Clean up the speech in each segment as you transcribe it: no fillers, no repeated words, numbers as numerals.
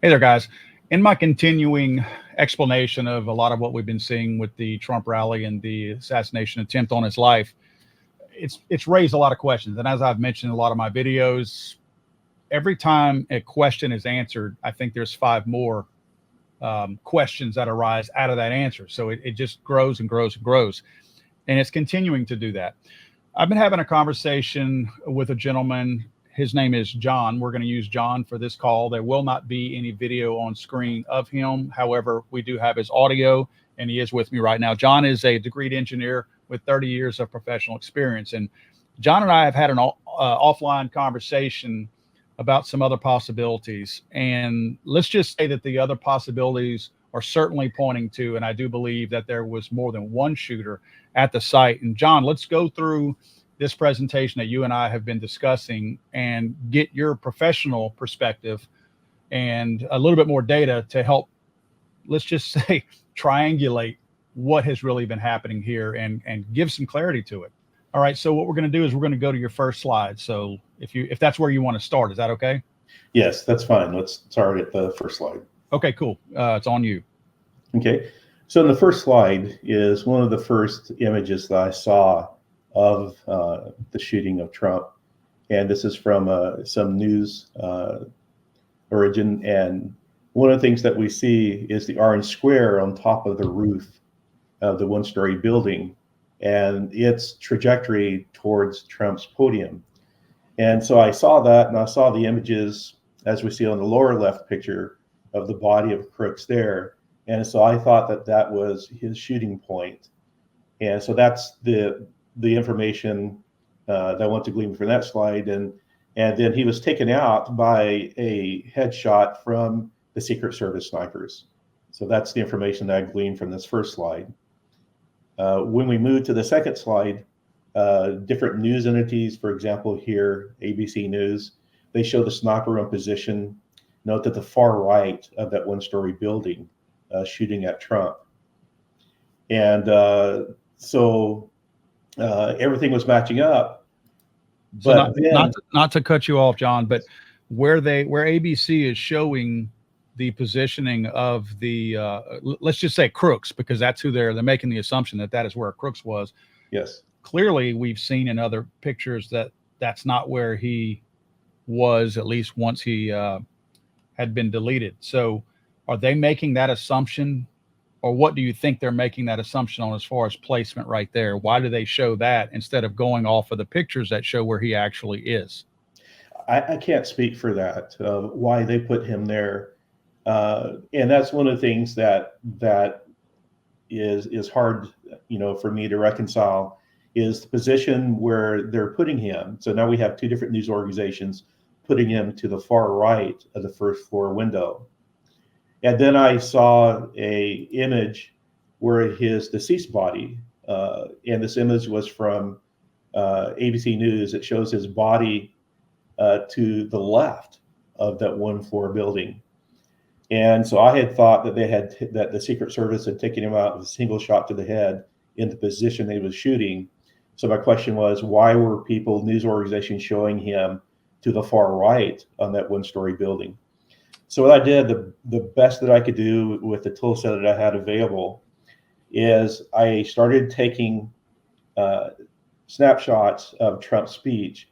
Hey there, guys. In my continuing explanation of a lot of what we've been seeing with the Trump rally and the assassination attempt on his life, it's raised a lot of questions. And as I've mentioned in a lot of my videos, every time a question is answered, I think there's five more questions that arise out of that answer. So it just grows and grows and grows. And it's continuing to do that. I've been having a conversation with a gentleman. His name is John. We're going to use John for this call. There will not be any video on screen of him. However, we do have his audio, and he is with me right now. John is a degreed engineer with 30 years of professional experience. And John and I have had an offline conversation about some other possibilities. And let's just say that the other possibilities are certainly pointing to, and I do believe that there was more than one shooter at the site. And John, let's go through this presentation that you and I have been discussing and get your professional perspective and a little bit more data to help, let's just say, triangulate what has really been happening here and give some clarity to it. All right, so what we're going to do is we're going to go to your first slide. So if that's where you want to start, is that okay? Yes, that's fine. Let's start at the first slide. Okay, cool. It's on you. Okay, so in the first slide is one of the first images that I saw of the shooting of Trump. And this is from some news origin. And one of the things that we see is the orange square on top of the roof of the one-story building and its trajectory towards Trump's podium. And so I saw that, and I saw the images, as we see on the lower left picture, of the body of Crooks there. And so I thought that that was his shooting point. And so that's the information that I want to glean from that slide. And then he was taken out by a headshot from the Secret Service snipers. So that's the information that I gleaned from this first slide. When we move to the second slide, different news entities, for example, here, ABC News, they show the sniper in position. Note that the far right of that one-story building shooting at Trump. And so everything was matching up. But so not to cut you off, John, but where ABC is showing the positioning of the let's just say Crooks, because that's who they're making the assumption that is where Crooks was. Yes. Clearly, we've seen in other pictures that that's not where he was, at least once he had been deleted. So are they making that assumption, or what do you think they're making that assumption on as far as placement right there? Why do they show that instead of going off of the pictures that show where he actually is? I can't speak for that, why they put him there. And that's one of the things that is hard, for me to reconcile, is the position where they're putting him. So now we have two different news organizations putting him to the far right of the first floor window. And then I saw a image where his deceased body, and this image was from ABC News. It shows his body to the left of that one floor building. And so I had thought that the Secret Service had taken him out with a single shot to the head in the position they was shooting. So my question was, why were news organizations showing him to the far right on that one-story building? So what I did, the best that I could do with the tool set that I had available, is I started taking snapshots of Trump's speech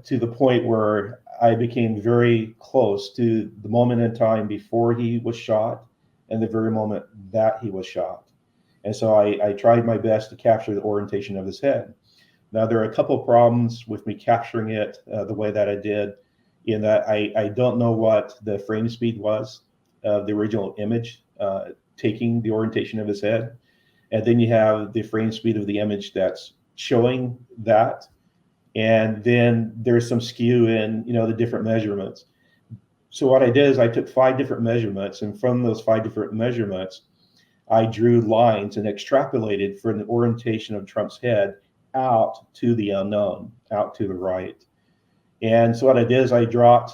to the point where I became very close to the moment in time before he was shot and the very moment that he was shot. And so I tried my best to capture the orientation of his head. Now, there are a couple of problems with me capturing it the way that I did, in that I don't know what the frame speed was of the original image taking the orientation of his head. And then you have the frame speed of the image that's showing that. And then there's some skew in, the different measurements. So what I did is I took 5 different measurements, and from those 5 different measurements, I drew lines and extrapolated from the orientation of Trump's head out to the unknown, out to the right. And so what I did is I dropped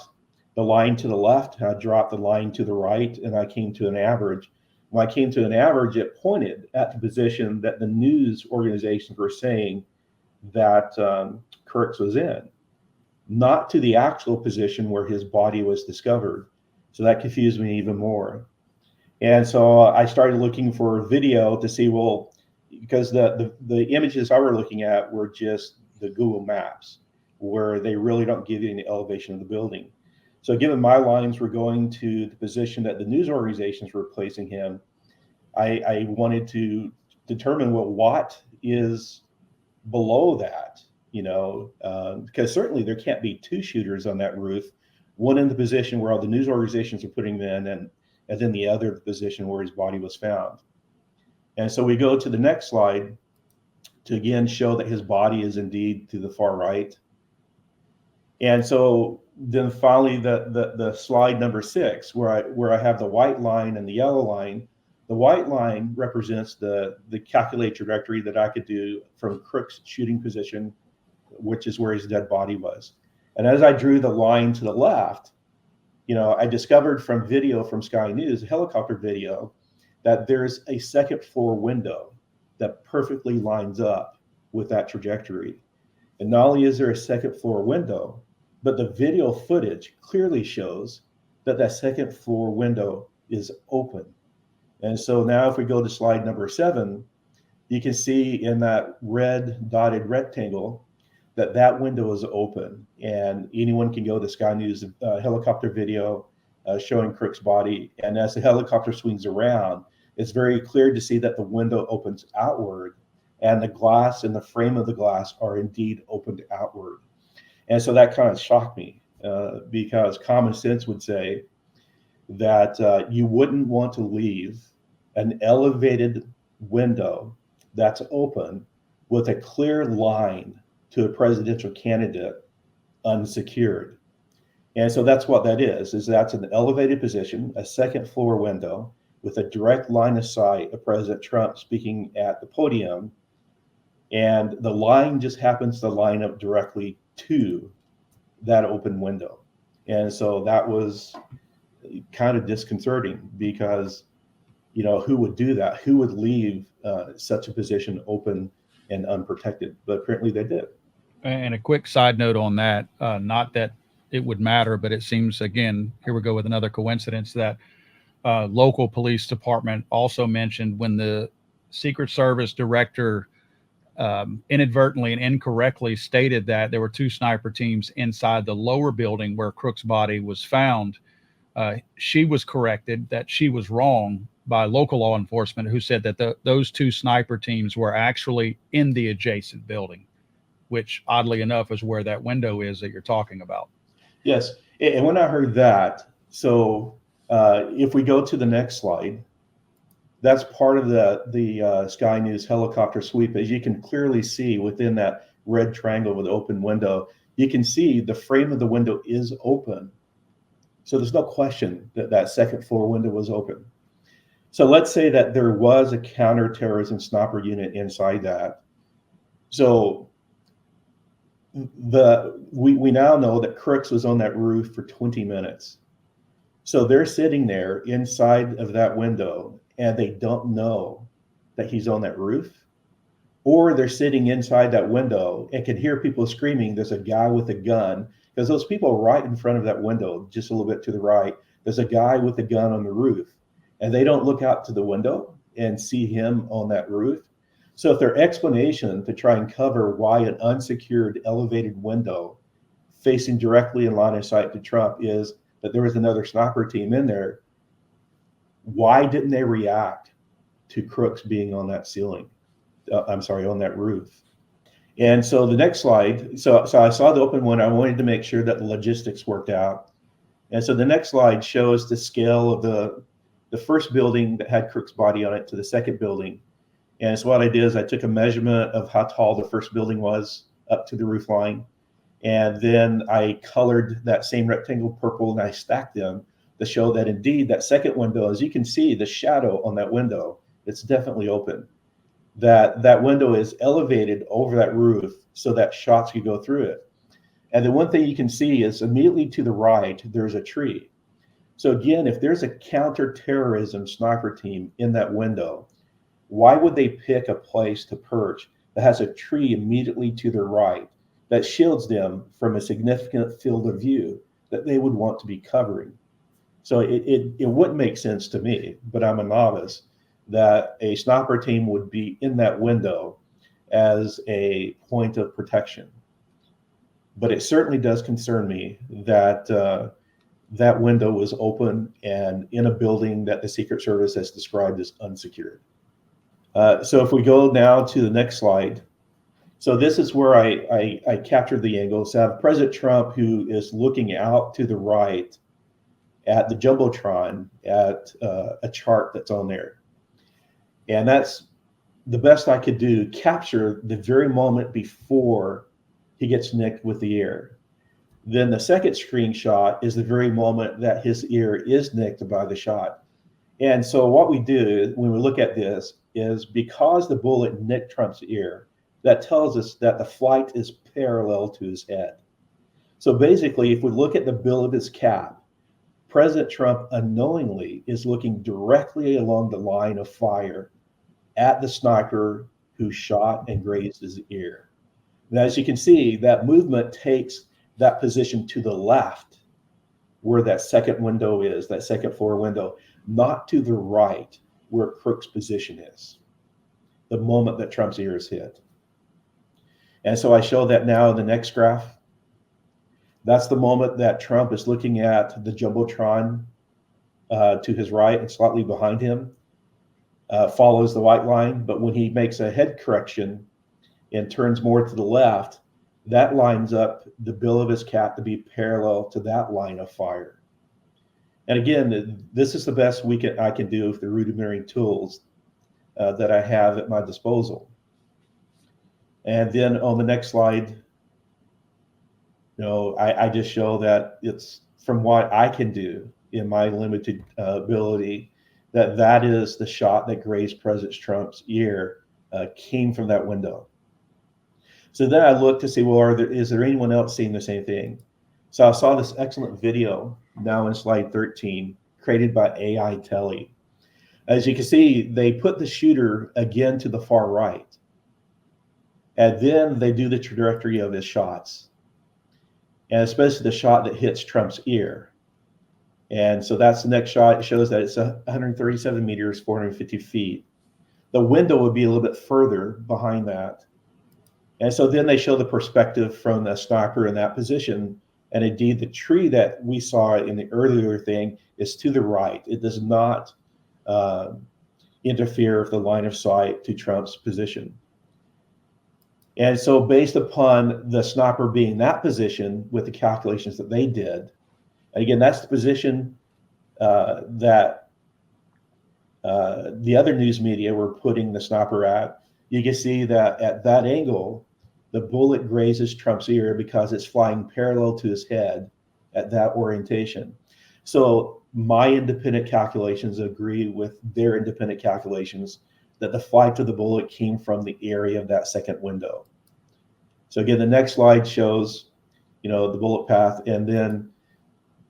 the line to the left, I dropped the line to the right, and I came to an average. When I came to an average, it pointed at the position that the news organizations were saying that Kurtz was in, not to the actual position where his body was discovered. So that confused me even more. And so I started looking for video to see, well, because the images I were looking at were just the Google Maps, where they really don't give you any elevation of the building. So given my lines were going to the position that the news organizations were placing him, I wanted to determine, well, what is below that, because certainly there can't be two shooters on that roof, one in the position where all the news organizations are putting him in, and then the other position where his body was found. And so we go to the next slide to again show that his body is indeed to the far right. And so then finally the slide number 6, where I have the white line and the yellow line. The white line represents the calculated trajectory that I could do from Crook's shooting position, which is where his dead body was. And as I drew the line to the left, I discovered from video from Sky News, helicopter video, that there's a second floor window that perfectly lines up with that trajectory. And not only is there a second floor window, but the video footage clearly shows that that second floor window is open. And so now if we go to slide number 7, you can see in that red dotted rectangle that window is open, and anyone can go to Sky News helicopter video showing Crook's body. And as the helicopter swings around, it's very clear to see that the window opens outward, and the glass and the frame of the glass are indeed opened outward. And so that kind of shocked me because common sense would say that you wouldn't want to leave an elevated window that's open with a clear line to a presidential candidate unsecured. And so that's what that is that's an elevated position, a second floor window with a direct line of sight of President Trump speaking at the podium. And the line just happens to line up directly to that open window. And so that was kind of disconcerting because, who would do that? Who would leave such a position open and unprotected? But apparently they did. And a quick side note on that, not that it would matter, but it seems, again, here we go with another coincidence that local police department also mentioned when the Secret Service director inadvertently and incorrectly stated that there were 2 sniper teams inside the lower building where Crook's body was found. She was corrected that she was wrong by local law enforcement, who said that those 2 sniper teams were actually in the adjacent building, which oddly enough is where that window is that you're talking about. Yes. And when I heard that, so if we go to the next slide, that's part of the Sky News helicopter sweep. As you can clearly see within that red triangle with the open window, you can see the frame of the window is open. So there's no question that that second floor window was open. So let's say that there was a counterterrorism sniper unit inside that. So we now know that Crooks was on that roof for 20 minutes. So they're sitting there inside of that window and they don't know that he's on that roof, or they're sitting inside that window and can hear people screaming, there's a guy with a gun, because those people right in front of that window, just a little bit to the right, there's a guy with a gun on the roof, and they don't look out to the window and see him on that roof. So if their explanation to try and cover why an unsecured elevated window facing directly in line of sight to Trump is that there was another sniper team in there, why didn't they react to Crooks being on that ceiling? On that roof. And so the next slide, so I saw the open one. I wanted to make sure that the logistics worked out. And so the next slide shows the scale of the first building that had Crooks' body on it to the second building. And so what I did is I took a measurement of how tall the first building was up to the roof line. And then I colored that same rectangle purple and I stacked them to show that indeed that second window, as you can see, the shadow on that window, it's definitely open. That window is elevated over that roof so that shots could go through it. And the one thing you can see is immediately to the right, there's a tree. So again, if there's a counterterrorism sniper team in that window, why would they pick a place to perch that has a tree immediately to their right that shields them from a significant field of view that they would want to be covering? So it wouldn't make sense to me, but I'm a novice, that a sniper team would be in that window as a point of protection. But it certainly does concern me that that window was open and in a building that the Secret Service has described as unsecured. So if we go now to the next slide. So this is where I captured the angle. So I have President Trump, who is looking out to the right at the Jumbotron at a chart that's on there. And that's the best I could do, capture the very moment before he gets nicked with the ear. Then the second screenshot is the very moment that his ear is nicked by the shot. And so what we do when we look at this is, because the bullet nicked Trump's ear, that tells us that the flight is parallel to his head. So basically, if we look at the bill of his cap, President Trump unknowingly is looking directly along the line of fire at the sniper who shot and grazed his ear. Now, as you can see, that movement takes that position to the left, where that second window is, that second floor window, not to the right, where Crook's position is, the moment that Trump's ear is hit. And so I show that now in the next graph. That's the moment that Trump is looking at the Jumbotron to his right and slightly behind him, follows the white line. But when he makes a head correction and turns more to the left, that lines up the bill of his cap to be parallel to that line of fire. And again, this is the best I can do with the rudimentary tools that I have at my disposal. And then on the next slide, I just show that it's from what I can do in my limited ability, that is the shot that grazed President Trump's ear came from that window. So then I looked to see, well, is there anyone else seeing the same thing? So I saw this excellent video now in slide 13, created by AI Telly. As you can see, they put the shooter again to the far right. And then they do the trajectory of his shots, and especially the shot that hits Trump's ear. And so that's the next shot. It shows that it's 137 meters, 450 feet. The window would be a little bit further behind that. And so then they show the perspective from the sniper in that position. And indeed, the tree that we saw in the earlier thing is to the right. It does not interfere with the line of sight to Trump's position. And so based upon the sniper being in that position with the calculations that they did, and again, that's the position that the other news media were putting the sniper at. You can see that at that angle, the bullet grazes Trump's ear because it's flying parallel to his head at that orientation. So my independent calculations agree with their independent calculations that the flight of the bullet came from the area of that second window. So again, the next slide shows, the bullet path, and then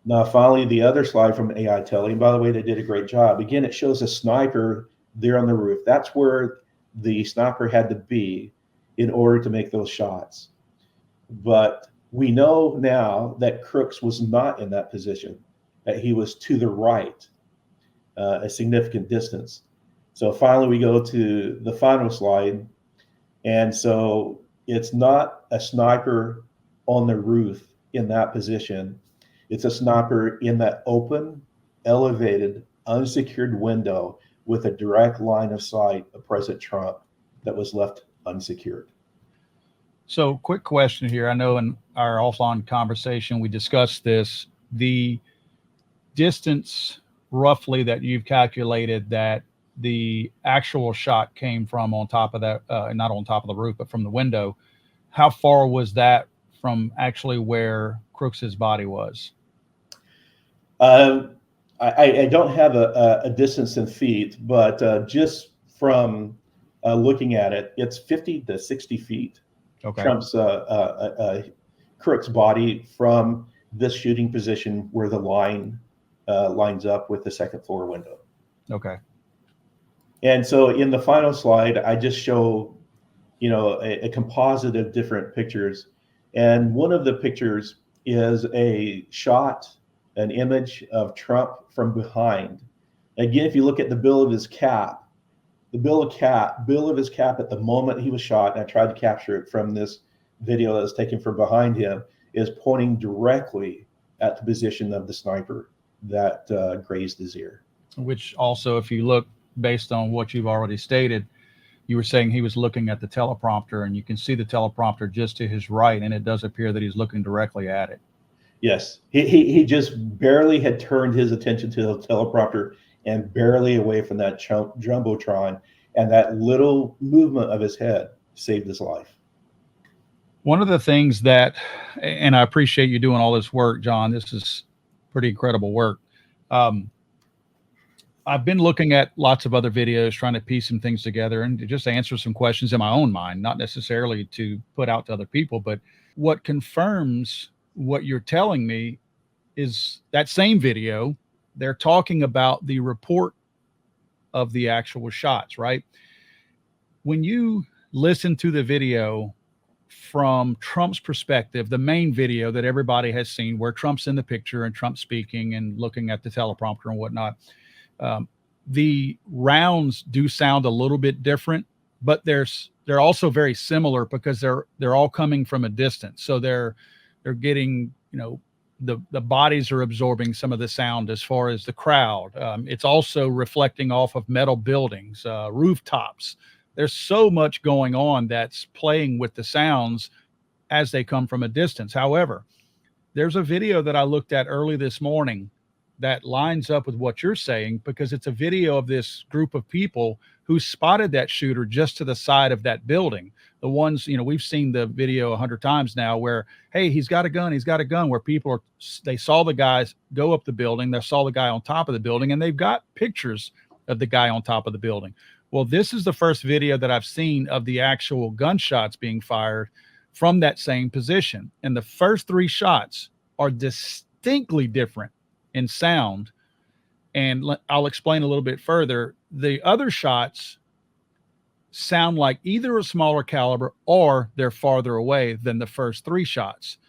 now finally the other slide from AI Telly. And by the way, they did a great job. Again, it shows a sniper there on the roof. That's where the sniper had to be in order to make those shots. But we know now that Crooks was not in that position, that he was to the right, a significant distance. So finally, we go to the final slide. And so it's not a sniper on the roof in that position. It's a sniper in that open, elevated, unsecured window with a direct line of sight of President Trump that was left unsecured. So quick question here. I know in our offline conversation, we discussed this, the distance roughly that you've calculated that the actual shot came from on top of that, not on top of the roof, but from the window. How far was that from actually where Crooks's body was? I don't have a distance in feet, but just from looking at it, it's 50 to 60 feet. Okay. Trump's Crook's body from this shooting position where the line lines up with the second floor window. Okay. And so in the final slide, I just show, a composite of different pictures. And one of the pictures is a shot an image of Trump from behind. Again, if you look at the bill of his cap, the bill of his cap at the moment he was shot, and I tried to capture it from this video that was taken from behind him, is pointing directly at the position of the sniper that grazed his ear. Which also, if you look based on what you've already stated, you were saying he was looking at the teleprompter, and you can see the teleprompter just to his right, and it does appear that he's looking directly at it. Yes, he just barely had turned his attention to the teleprompter and barely away from that jumbotron, and that little movement of his head saved his life. One of the things that, and I appreciate you doing all this work, John, this is pretty incredible work. I've been looking at lots of other videos, trying to piece some things together and to just answer some questions in my own mind, not necessarily to put out to other people. But what confirms what you're telling me is that same video, they're talking about the report of the actual shots, right? When you listen to the video from Trump's perspective, the main video that everybody has seen where Trump's in the picture and Trump's speaking and looking at the teleprompter and whatnot, the rounds do sound a little bit different, but they're also very similar because they're all coming from a distance. So they're getting, the bodies are absorbing some of the sound as far as the crowd. It's also reflecting off of metal buildings, rooftops. There's so much going on that's playing with the sounds as they come from a distance. However, there's a video that I looked at early this morning that lines up with what you're saying, because it's a video of this group of people who spotted that shooter just to the side of that building. The ones, we've seen the video 100 times now where, hey, he's got a gun, where people they saw the guys go up the building, they saw the guy on top of the building, and they've got pictures of the guy on top of the building. Well, this is the first video that I've seen of the actual gunshots being fired from that same position. And the first 3 shots are distinctly different in sound. And I'll explain a little bit further. The other shots sound like either a smaller caliber or they're farther away than the first 3 shots.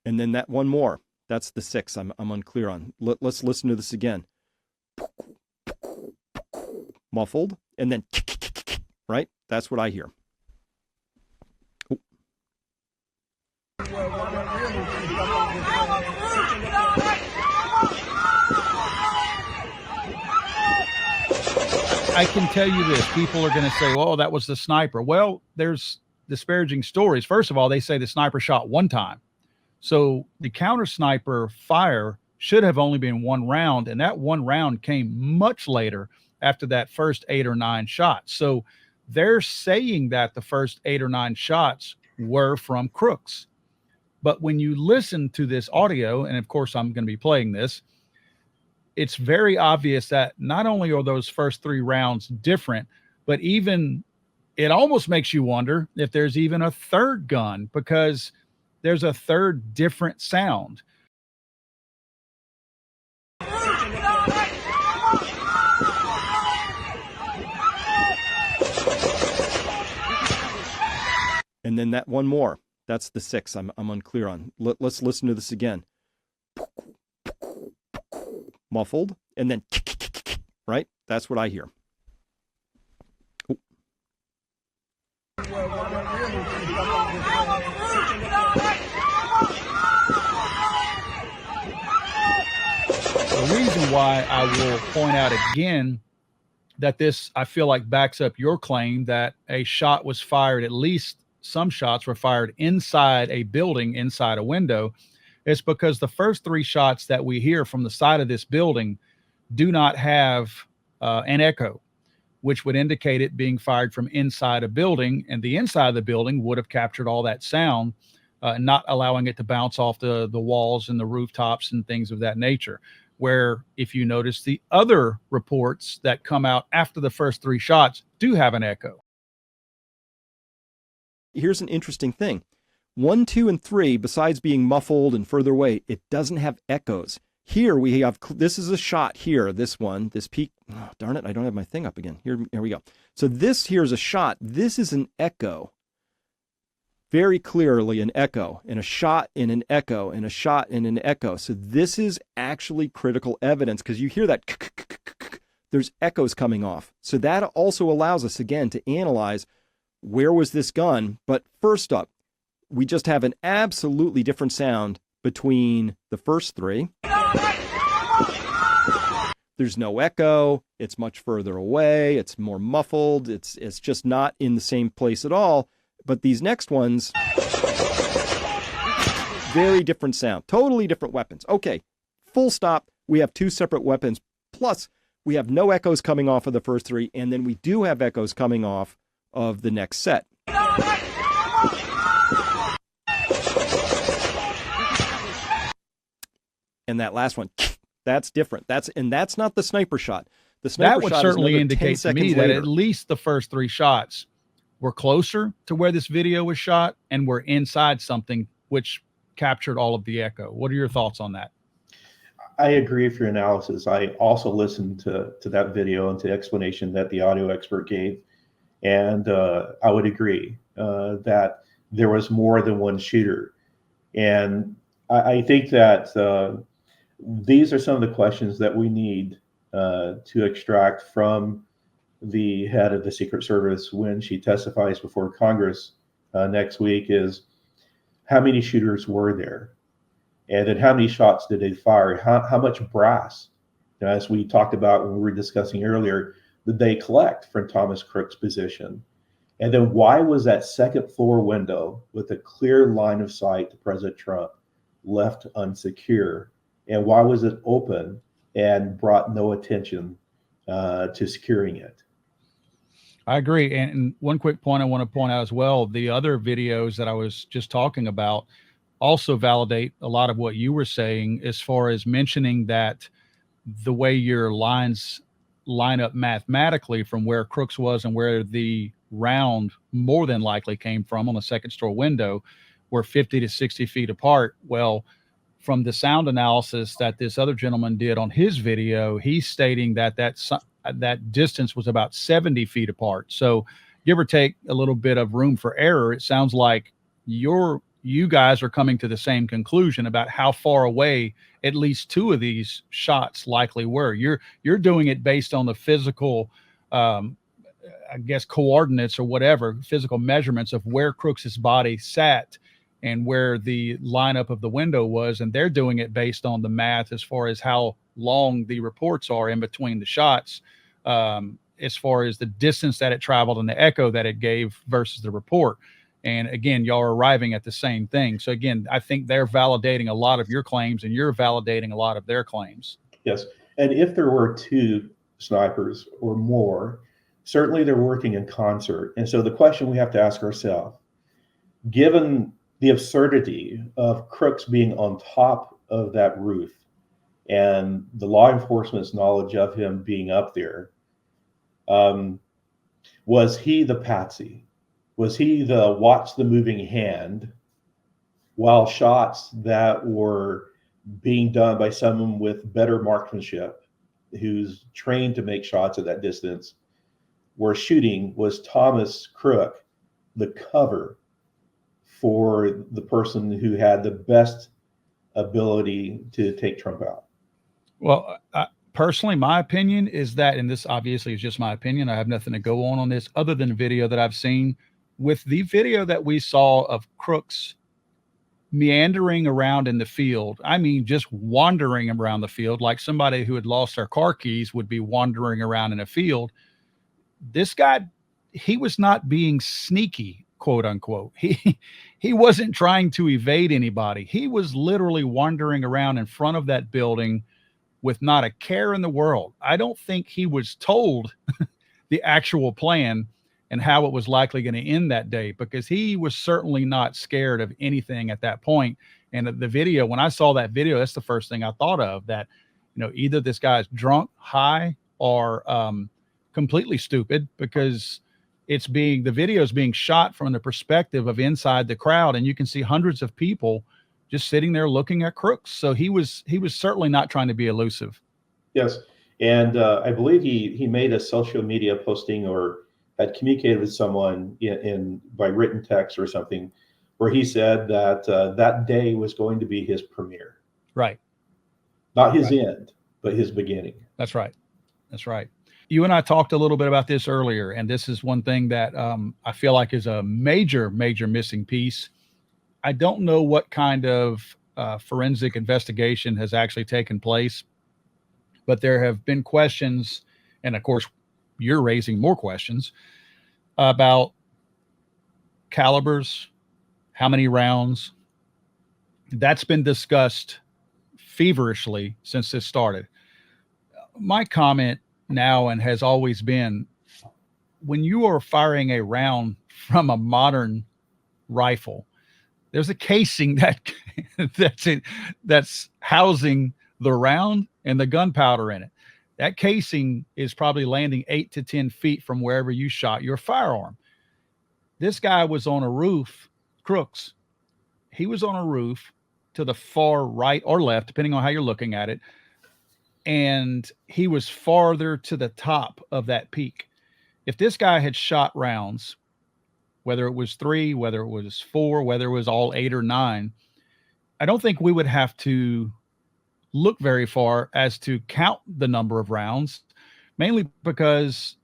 And then that one more, that's the 6 I'm unclear on. Let's listen to this again. Muffled, and then right? That's what I hear. Oh. I can tell you this, people are going to say, well, that was the sniper. Well, there's disparaging stories. First of all, they say the sniper shot 1 time. So the counter sniper fire should have only been 1 round, and that 1 round came much later after that first 8 or 9 shots. So they're saying that the first 8 or 9 shots were from crooks. But when you listen to this audio, and of course I'm going to be playing this, it's very obvious that not only are those first 3 rounds different, but even it almost makes you wonder if there's even a third gun, because there's a third different sound. And then that one more, that's the 6 I'm unclear on. Let's listen to this again. Muffled, and then right? That's what I hear. Oh. The reason why I will point out again that this, I feel like, backs up your claim that a shot was fired, at least some shots were fired inside a building, inside a window, is because the first 3 shots that we hear from the side of this building do not have an echo, which would indicate it being fired from inside a building, and the inside of the building would have captured all that sound, not allowing it to bounce off the walls and the rooftops and things of that nature. Where if you notice, the other reports that come out after the first 3 shots do have an echo. Here's an interesting thing. 1, 2, and 3, besides being muffled and further away, it doesn't have echoes. Here we have, this is a shot here, this one, this peak. Oh, darn it, I don't have my thing up again. Here we go. So this here is a shot. This is an echo. Very clearly an echo, and a shot in an echo, and a shot in an echo. So this is actually critical evidence, because you hear that, there's echoes coming off. So that also allows us, again, to analyze where was this gun. But first up, we just have an absolutely different sound between the first three. There's no echo. It's much further away. It's more muffled. It's just not in the same place at all. But these next ones, very different sound, totally different weapons. Okay, full stop. We have two separate weapons. Plus, we have no echoes coming off of the first three, and then we do have echoes coming off of the next set. And that last one, that's different. That's not the sniper shot. The sniper that would shot certainly is indicate to me that at least the first three shots were closer to where this video was shot and were inside something which captured all of the echo. What are your thoughts on that? I agree with your analysis. I also listened to that video and to the explanation that the audio expert gave. And I would agree that there was more than one shooter. And I think that these are some of the questions that we need to extract from the head of the Secret Service when she testifies before Congress next week is how many shooters were there? And then how many shots did they fire? How much brass, as we talked about when we were discussing earlier, did they collect from Thomas Crook's position? And then why was that second floor window with a clear line of sight to President Trump left unsecure? And why was it open and brought no attention to securing it? I agree. And one quick point I want to point out as well, the other videos that I was just talking about also validate a lot of what you were saying as far as mentioning that the way your lines line up mathematically from where Crooks was and where the round more than likely came from on the second store window were 50 to 60 feet apart. Well, from the sound analysis that this other gentleman did on his video, he's stating that that distance was about 70 feet apart. So give or take a little bit of room for error, it sounds like you guys are coming to the same conclusion about how far away at least two of these shots likely were. You're doing it based on the physical, I guess, coordinates or whatever, physical measurements of where Crooks's body sat and where the lineup of the window was. And they're doing it based on the math as far as how long the reports are in between the shots, as far as the distance that it traveled and the echo that it gave versus the report. And again, y'all are arriving at the same thing. So again, I think they're validating a lot of your claims and you're validating a lot of their claims. Yes. And if there were two snipers or more, certainly they're working in concert. And so the question we have to ask ourselves, given the absurdity of Crooks being on top of that roof and the law enforcement's knowledge of him being up there, was he the patsy? Was he the watch the moving hand while shots that were being done by someone with better marksmanship who's trained to make shots at that distance were shooting? Was Thomas Crook the cover for the person who had the best ability to take Trump out? Well, personally, my opinion is that, and this obviously is just my opinion, I have nothing to go on this other than the video that I've seen. With the video that we saw of Crooks meandering around in the field, I mean, just wandering around the field like somebody who had lost their car keys would be wandering around in a field. This guy, he was not being sneaky, quote unquote. He wasn't trying to evade anybody. He was literally wandering around in front of that building with not a care in the world. I don't think he was told the actual plan and how it was likely going to end that day, because he was certainly not scared of anything at that point. And the video, when I saw that video, that's the first thing I thought of, that, either this guy's drunk, high, or completely stupid, because the video is being shot from the perspective of inside the crowd. And you can see hundreds of people just sitting there looking at crooks. So he was certainly not trying to be elusive. Yes, and I believe he made a social media posting or had communicated with someone in by written text or something, where he said that that day was going to be his premiere. Right. Not his end, but his beginning. That's right. That's right. You and I talked a little bit about this earlier, and this is one thing that I feel like is a major missing piece. I don't know what kind of forensic investigation has actually taken place, but there have been questions, and of course, you're raising more questions about calibers, how many rounds. That's been discussed feverishly since this started. My comment now and has always been, when you are firing a round from a modern rifle, there's a casing that's housing the round and the gunpowder in it. That casing is probably landing 8 to 10 feet from wherever you shot your firearm. This guy was on a roof, Crooks. He was on a roof to the far right or left, depending on how you're looking at it. And he was farther to the top of that peak. If this guy had shot rounds, whether it was 3, whether it was 4, whether it was all 8 or 9, I don't think we would have to look very far as to count the number of rounds, mainly because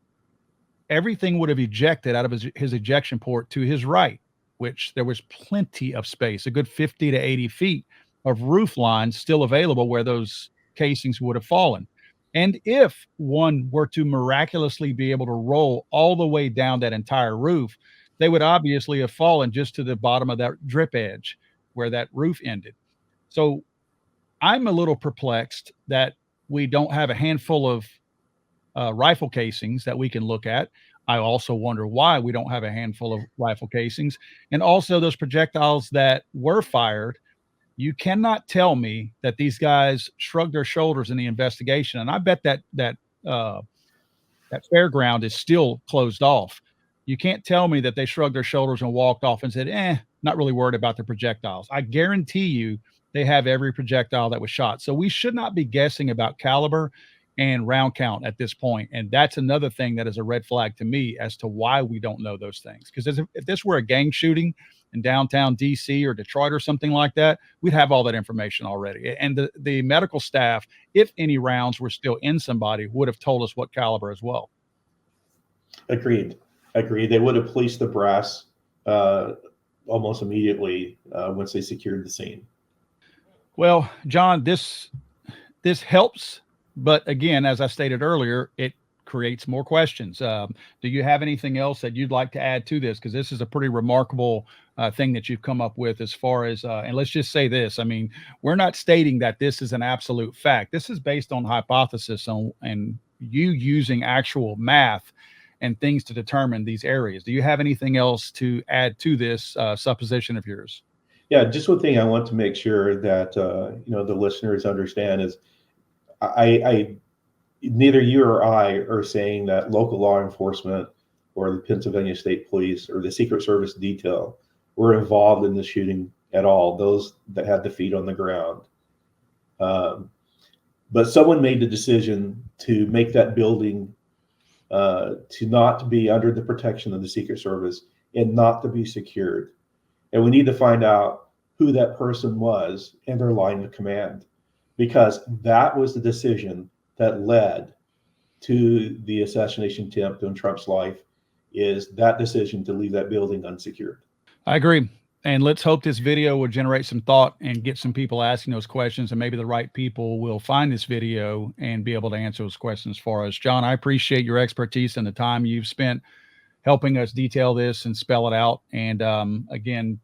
everything would have ejected out of his ejection port to his right, which there was plenty of space, a good 50 to 80 feet of roof line still available where those casings would have fallen. And if one were to miraculously be able to roll all the way down that entire roof, they would obviously have fallen just to the bottom of that drip edge where that roof ended. So I'm a little perplexed that we don't have a handful of rifle casings that we can look at. I also wonder why we don't have a handful of rifle casings. And also those projectiles that were fired, you cannot tell me that these guys shrugged their shoulders in the investigation. And I bet that fairground is still closed off. You can't tell me that they shrugged their shoulders and walked off and said, not really worried about the projectiles. I guarantee you they have every projectile that was shot. So we should not be guessing about caliber and round count at this point. And that's another thing that is a red flag to me as to why we don't know those things. Because if this were a gang shooting in downtown DC or Detroit or something like that, we'd have all that information already. And the medical staff, if any rounds were still in somebody, would have told us what caliber as well. Agreed. They would have policed the brass almost immediately once they secured the scene. Well, John, this helps, but again, as I stated earlier, it creates more questions. Do you have anything else that you'd like to add to this? Because this is a pretty remarkable thing that you've come up with as far as, and let's just say this, I mean, we're not stating that this is an absolute fact. This is based on hypothesis and you using actual math and things to determine these areas. Do you have anything else to add to this supposition of yours? Yeah, just one thing I want to make sure that the listeners understand is I neither you or I are saying that local law enforcement or the Pennsylvania State Police or the Secret Service detail were involved in the shooting at all, those that had the feet on the ground. But someone made the decision to make that building to not be under the protection of the Secret Service and not to be secured. And we need to find out who that person was and their line of command, because that was the decision that led to the assassination attempt on Trump's life, is that decision to leave that building unsecured. I agree. And let's hope this video will generate some thought and get some people asking those questions, and maybe the right people will find this video and be able to answer those questions for us. John, I appreciate your expertise and the time you've spent helping us detail this and spell it out. And again,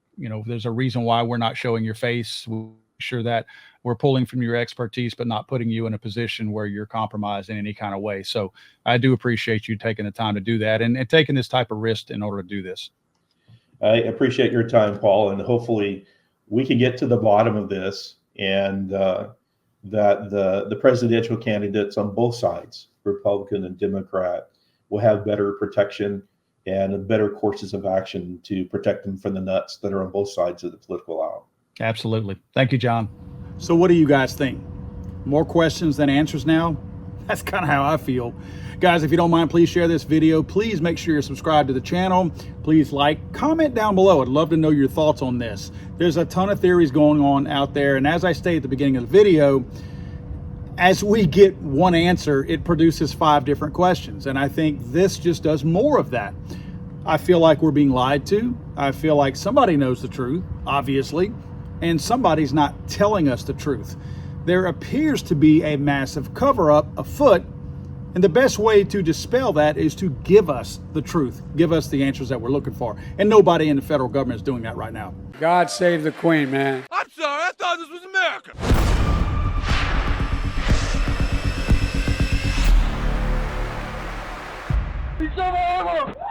there's a reason why we're not showing your face. We're sure that we're pulling from your expertise, but not putting you in a position where you're compromised in any kind of way. So I do appreciate you taking the time to do that and taking this type of risk in order to do this. I appreciate your time, Paul, and hopefully we can get to the bottom of this, and that the presidential candidates on both sides, Republican and Democrat, will have better protection and better courses of action to protect them from the nuts that are on both sides of the political aisle. Absolutely. Thank you, John. So what do you guys think? More questions than answers now? That's kind of how I feel. Guys, if you don't mind, please share this video. Please make sure you're subscribed to the channel. Please like, comment down below. I'd love to know your thoughts on this. There's a ton of theories going on out there. And as I stated at the beginning of the video, as we get one answer, it produces 5 different questions. And I think this just does more of that. I feel like we're being lied to. I feel like somebody knows the truth, obviously, and somebody's not telling us the truth. There appears to be a massive cover-up afoot, and the best way to dispel that is to give us the truth, give us the answers that we're looking for. And nobody in the federal government is doing that right now. God save the Queen, man. I'm sorry, I thought this was America. He's over.